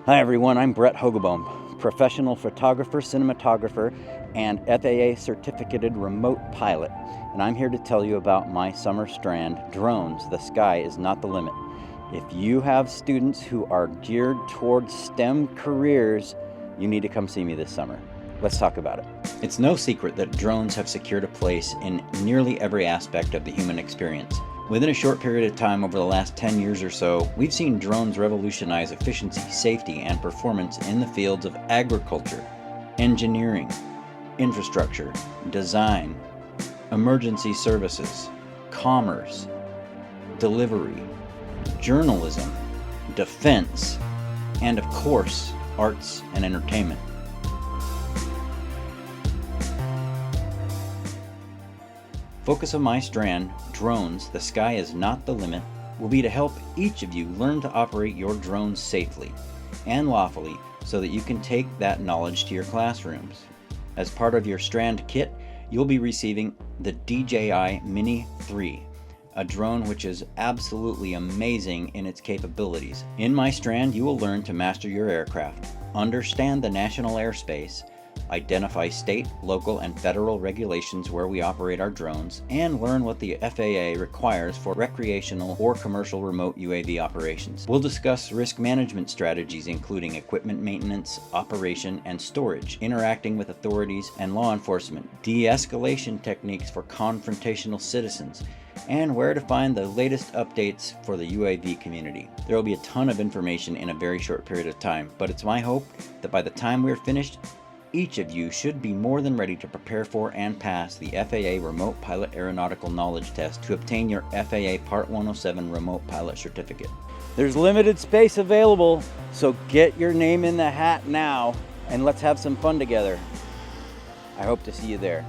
Hi everyone, I'm Brett Hogebaum, professional photographer, cinematographer, and FAA certificated remote pilot. And I'm here to tell you about my summer Strand, Drones, the Sky is Not the Limit. If you have students who are geared towards STEM careers, you need to come see me this summer. Let's talk about it. It's no secret that drones have secured a place in nearly every aspect of the human experience. Within a short period of time over the last 10 years or so, we've seen drones revolutionize efficiency, safety, and performance in the fields of agriculture, engineering, infrastructure, design, emergency services, commerce, delivery, journalism, defense, and of course, arts and entertainment. Focus of my Strand, Drones, the Sky is Not the Limit, will be to help each of you learn to operate your drones safely and lawfully so that you can take that knowledge to your classrooms. As part of your Strand kit, you'll be receiving the DJI Mini 3, a drone which is absolutely amazing in its capabilities. In my Strand, you will learn to master your aircraft, understand the national airspace, identify state, local, and federal regulations where we operate our drones, and learn what the FAA requires for recreational or commercial remote UAV operations. We'll discuss risk management strategies including equipment maintenance, operation, and storage, interacting with authorities and law enforcement, de-escalation techniques for confrontational citizens, and where to find the latest updates for the UAV community. There will be a ton of information in a very short period of time, but it's my hope that by the time we're finished, each of you should be more than ready to prepare for and pass the FAA Remote Pilot Aeronautical Knowledge Test to obtain your FAA Part 107 Remote Pilot Certificate. There's limited space available, so get your name in the hat now and let's have some fun together. I hope to see you there.